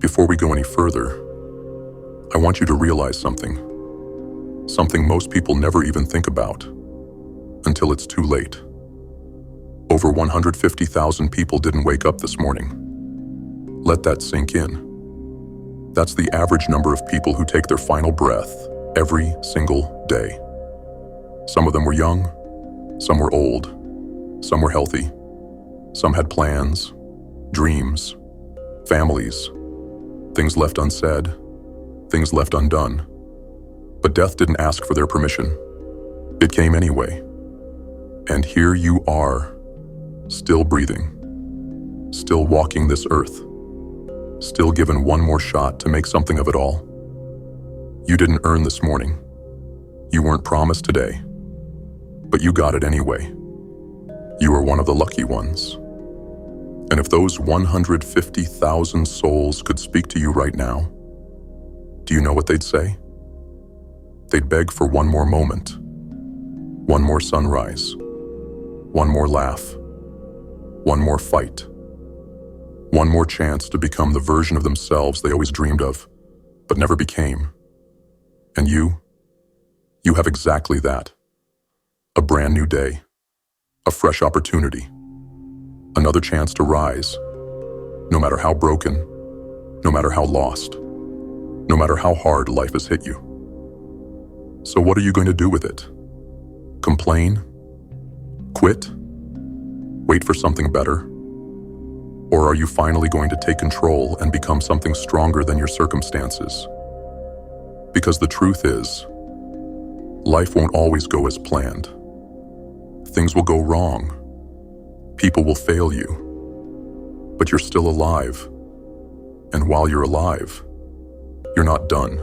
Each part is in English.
Before we go any further, I want you to realize something most people never even think about until it's too late. Over 150,000 people didn't wake up this morning. Let that sink in. That's the average number of people who take their final breath every single day. Some of them were young, some were old, some were healthy, some had plans, dreams, families, things left unsaid, things left undone. But death didn't ask for their permission. It came anyway. And here you are, still breathing, still walking this earth, still given one more shot to make something of it all. You didn't earn this morning. You weren't promised today, but you got it anyway. You are one of the lucky ones. And if those 150,000 souls could speak to you right now, do you know what they'd say? They'd beg for one more moment, one more sunrise, one more laugh, one more fight, one more chance to become the version of themselves they always dreamed of, but never became. And you have exactly that. A brand new day, a fresh opportunity, another chance to rise, no matter how broken, no matter how lost, no matter how hard life has hit you. So what are you going to do with it? Complain? Quit? Wait for something better? Or are you finally going to take control and become something stronger than your circumstances? Because the truth is, life won't always go as planned. Things will go wrong. People will fail you. But you're still alive. And while you're alive, you're not done.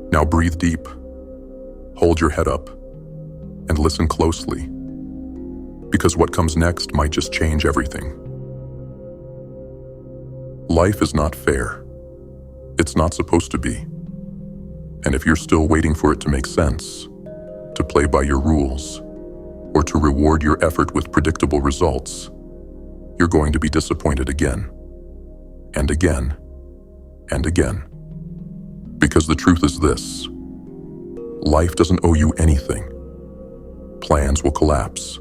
Now breathe deep, hold your head up, and listen closely. Because what comes next might just change everything. Life is not fair. It's not supposed to be. And if you're still waiting for it to make sense, to play by your rules, or to reward your effort with predictable results, you're going to be disappointed again, and again, and again. Because the truth is this: life doesn't owe you anything. Plans will collapse.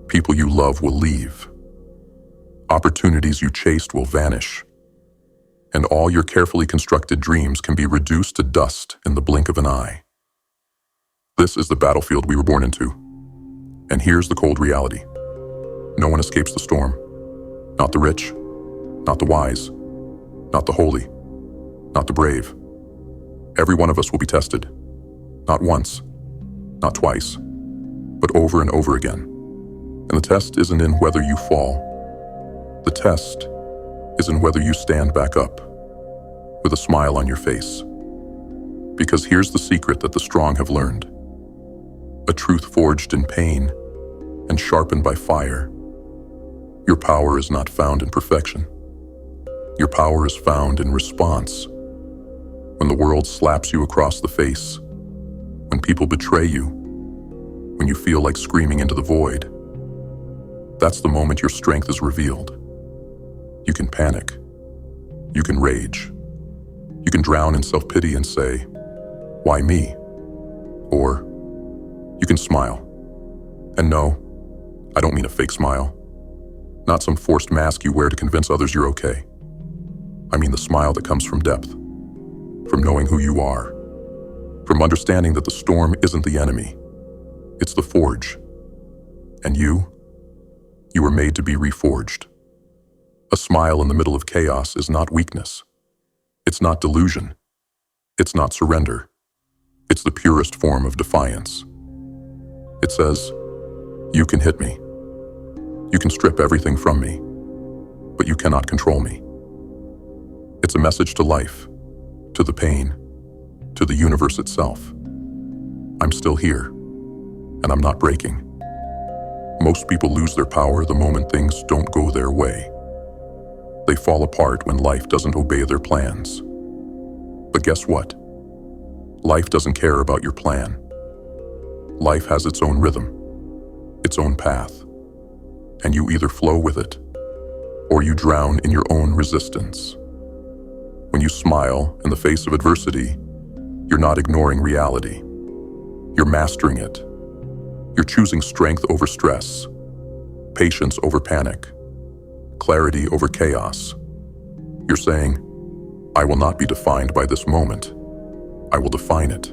People you love will leave. Opportunities you chased will vanish. And all your carefully constructed dreams can be reduced to dust in the blink of an eye. This is the battlefield we were born into. And here's the cold reality. No one escapes the storm. Not the rich, not the wise, not the holy, not the brave. Every one of us will be tested. Not once, not twice, but over and over again. And the test isn't in whether you fall. The test is in whether you stand back up with a smile on your face. Because here's the secret that the strong have learned. A truth forged in pain and sharpened by fire. Your power is not found in perfection. Your power is found in response. When the world slaps you across the face, when people betray you, when you feel like screaming into the void, that's the moment your strength is revealed. You can panic. You can rage. You can drown in self-pity and say, "Why me?" Or you can smile. And no, I don't mean a fake smile. Not some forced mask you wear to convince others you're okay. I mean the smile that comes from depth, from knowing who you are, from understanding that the storm isn't the enemy, it's the forge. And you were made to be reforged. A smile in the middle of chaos is not weakness. It's not delusion. It's not surrender. It's the purest form of defiance. It says, you can hit me. You can strip everything from me, but you cannot control me. It's a message to life, to the pain, to the universe itself. I'm still here, and I'm not breaking. Most people lose their power the moment things don't go their way. They fall apart when life doesn't obey their plans. But guess what? Life doesn't care about your plan. Life has its own rhythm, its own path, and you either flow with it, or you drown in your own resistance. When you smile in the face of adversity, you're not ignoring reality. You're mastering it. You're choosing strength over stress, patience over panic, clarity over chaos. You're saying, I will not be defined by this moment. I will define it.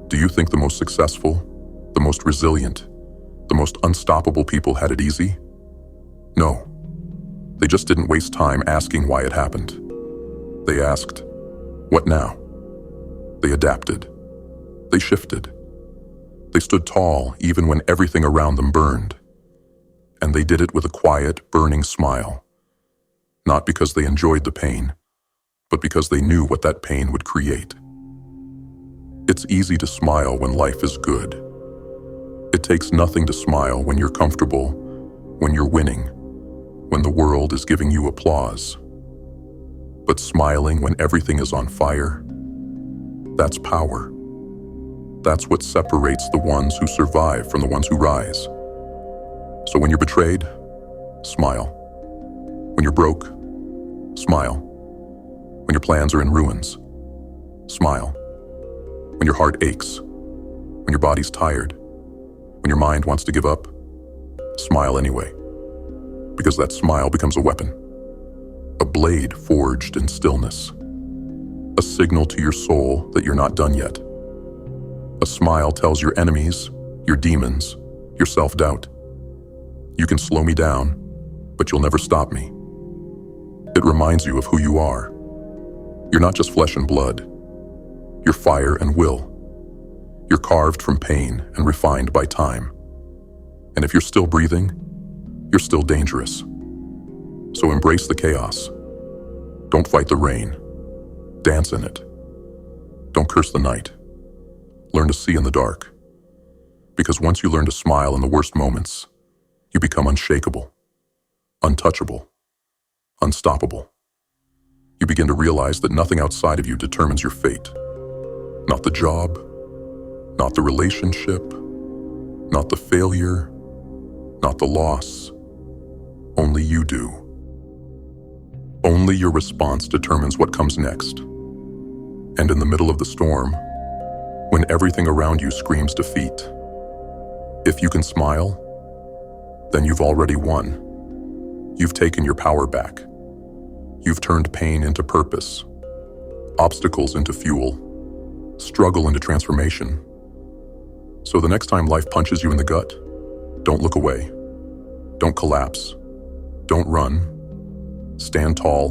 Do you think the most successful, the most resilient, the most unstoppable people had it easy? No. They just didn't waste time asking why it happened. They asked, what now? They adapted. They shifted. They stood tall even when everything around them burned. And they did it with a quiet, burning smile. Not because they enjoyed the pain, but because they knew what that pain would create. It's easy to smile when life is good. It takes nothing to smile when you're comfortable, when you're winning, when the world is giving you applause. But smiling when everything is on fire, that's power. That's what separates the ones who survive from the ones who rise. So when you're betrayed, smile. When you're broke, smile. When your plans are in ruins, smile. When your heart aches, when your body's tired, when your mind wants to give up, smile anyway. Because that smile becomes a weapon, a blade forged in stillness, a signal to your soul that you're not done yet. A smile tells your enemies, your demons, your self-doubt, you can slow me down, but you'll never stop me. It reminds you of who you are. You're not just flesh and blood. You're fire and will. You're carved from pain and refined by time. And if you're still breathing, you're still dangerous. So embrace the chaos. Don't fight the rain. Dance in it. Don't curse the night. Learn to see in the dark. Because once you learn to smile in the worst moments, you become unshakable, untouchable, unstoppable. You begin to realize that nothing outside of you determines your fate. Not the job, not the relationship, not the failure, not the loss. Only you do. Only your response determines what comes next. And in the middle of the storm, when everything around you screams defeat, if you can smile, then you've already won. You've taken your power back. You've turned pain into purpose, obstacles into fuel, struggle into transformation. So the next time life punches you in the gut, don't look away. Don't collapse. Don't run. Stand tall,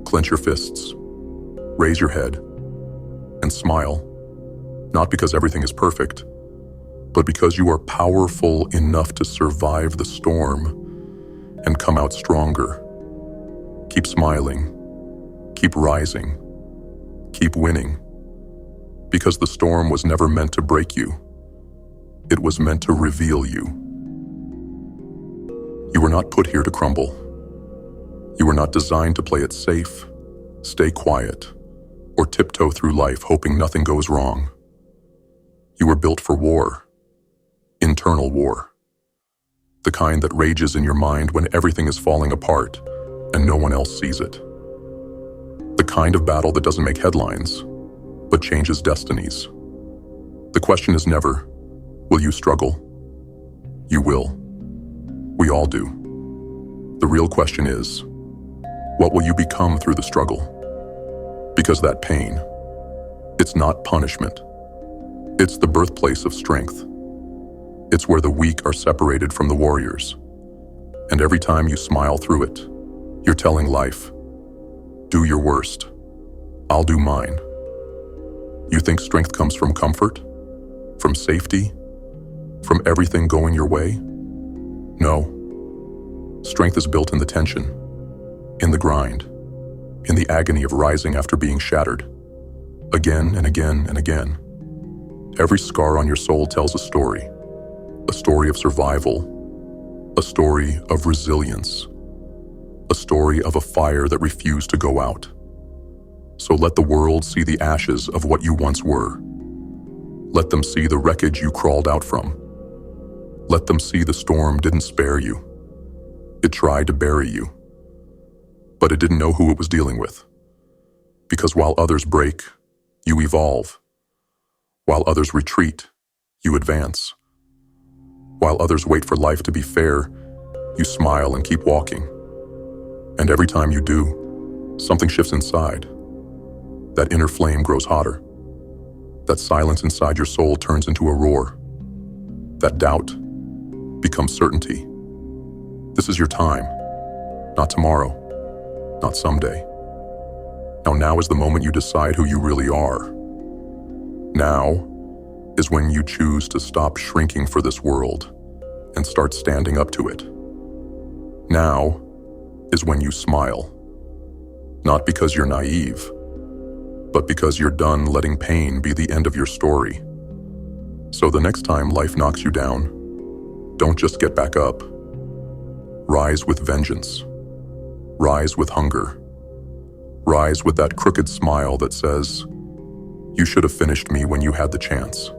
clench your fists, raise your head, and smile. Not because everything is perfect, but because you are powerful enough to survive the storm and come out stronger. Keep smiling, keep rising, keep winning. Because the storm was never meant to break you. It was meant to reveal you. You were not put here to crumble. You were not designed to play it safe, stay quiet, or tiptoe through life hoping nothing goes wrong. You were built for war, internal war. The kind that rages in your mind when everything is falling apart and no one else sees it. The kind of battle that doesn't make headlines, but changes destinies. The question is never, will you struggle? You will. We all do. The real question is, what will you become through the struggle? Because that pain, it's not punishment. It's the birthplace of strength. It's where the weak are separated from the warriors. And every time you smile through it, you're telling life, do your worst. I'll do mine. You think strength comes from comfort? From safety? From everything going your way? No. Strength is built in the tension, in the grind, in the agony of rising after being shattered. Again and again and again. Every scar on your soul tells a story of survival, a story of resilience, a story of a fire that refused to go out. So let the world see the ashes of what you once were. Let them see the wreckage you crawled out from. Let them see the storm didn't spare you. It tried to bury you, but it didn't know who it was dealing with. Because while others break, you evolve. While others retreat, you advance. While others wait for life to be fair, you smile and keep walking. And every time you do, something shifts inside. That inner flame grows hotter. That silence inside your soul turns into a roar. That doubt becomes certainty. This is your time, not tomorrow, not someday. Now is the moment you decide who you really are. Now is when you choose to stop shrinking for this world and start standing up to it. Now is when you smile. Not because you're naive, but because you're done letting pain be the end of your story. So the next time life knocks you down, don't just get back up. Rise with vengeance. Rise with hunger. Rise with that crooked smile that says, "You should have finished me when you had the chance."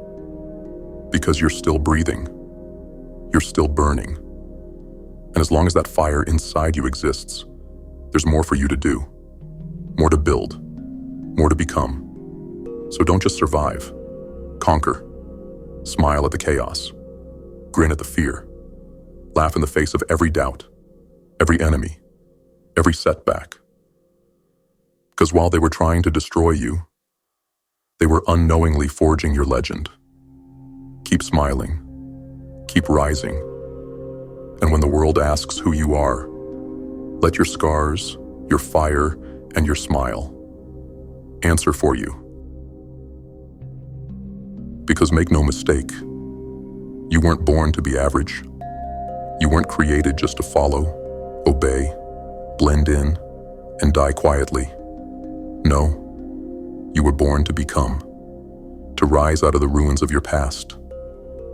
Because you're still breathing. You're still burning. And as long as that fire inside you exists, there's more for you to do. More to build. More to become. So don't just survive. Conquer. Smile at the chaos. Grin at the fear. Laugh in the face of every doubt, every enemy, every setback. Because while they were trying to destroy you, they were unknowingly forging your legend. Keep smiling. Keep rising. And when the world asks who you are, let your scars, your fire, and your smile answer for you. Because make no mistake, you weren't born to be average. You weren't created just to follow, obey, blend in, and die quietly. No, you were born to become, to rise out of the ruins of your past,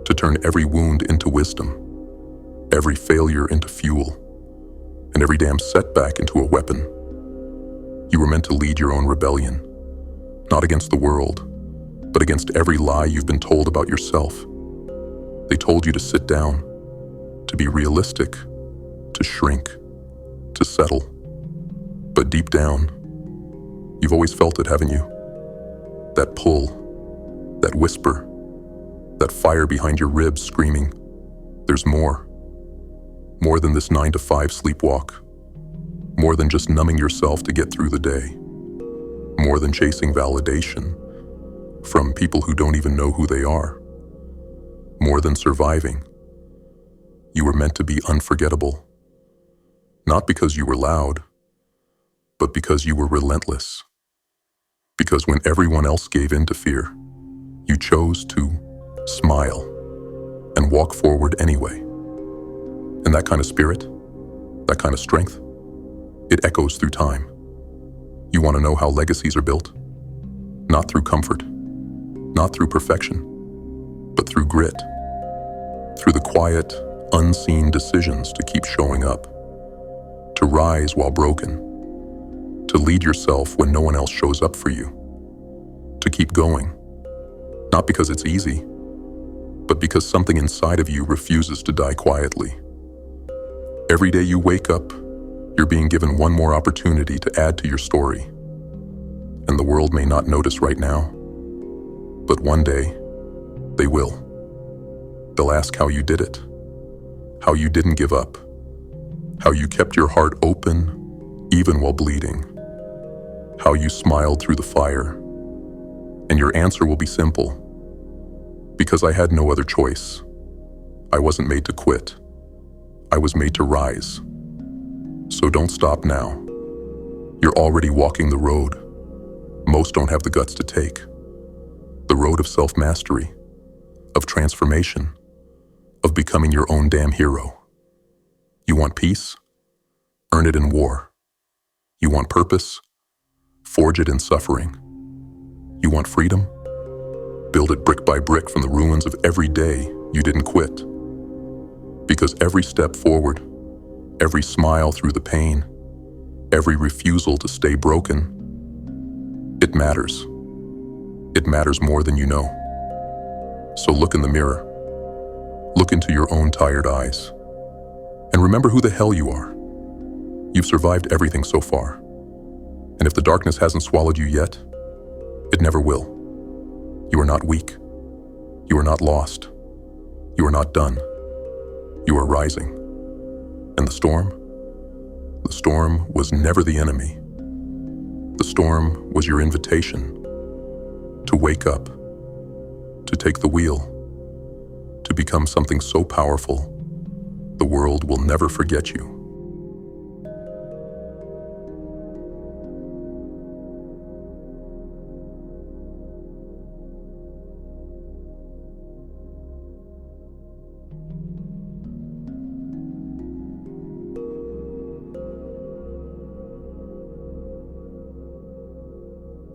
to turn every wound into wisdom, every failure into fuel, and every damn setback into a weapon. You were meant to lead your own rebellion, not against the world, but against every lie you've been told about yourself. They told you to sit down, to be realistic, to shrink, to settle. But deep down, you've always felt it, haven't you? That pull, that whisper, that fire behind your ribs screaming, there's more. More than this 9-to-5 sleepwalk. More than just numbing yourself to get through the day. More than chasing validation from people who don't even know who they are. More than surviving. You were meant to be unforgettable. Not because you were loud, but because you were relentless. Because when everyone else gave in to fear, you chose to smile and walk forward anyway. And that kind of spirit, that kind of strength, it echoes through time. You want to know how legacies are built? Not through comfort, not through perfection, but through grit. Through the quiet, unseen decisions to keep showing up, to rise while broken, to lead yourself when no one else shows up for you, to keep going, not because it's easy, but because something inside of you refuses to die quietly. Every day you wake up, you're being given one more opportunity to add to your story. And the world may not notice right now, but one day, they will. They'll ask how you did it, how you didn't give up, how you kept your heart open even while bleeding, how you smiled through the fire. And your answer will be simple. Because I had no other choice. I wasn't made to quit. I was made to rise. So don't stop now. You're already walking the road most don't have the guts to take. The road of self-mastery, of transformation, of becoming your own damn hero. You want peace? Earn it in war. You want purpose? Forge it in suffering. You want freedom? Build it brick by brick from the ruins of every day you didn't quit. Because every step forward, every smile through the pain, every refusal to stay broken, it matters. It matters more than you know. So look in the mirror. Look into your own tired eyes. And remember who the hell you are. You've survived everything so far. And if the darkness hasn't swallowed you yet, it never will. You are not weak. You are not lost. You are not done. You are rising. And the storm? The storm was never the enemy. The storm was your invitation to wake up, to take the wheel, to become something so powerful, the world will never forget you.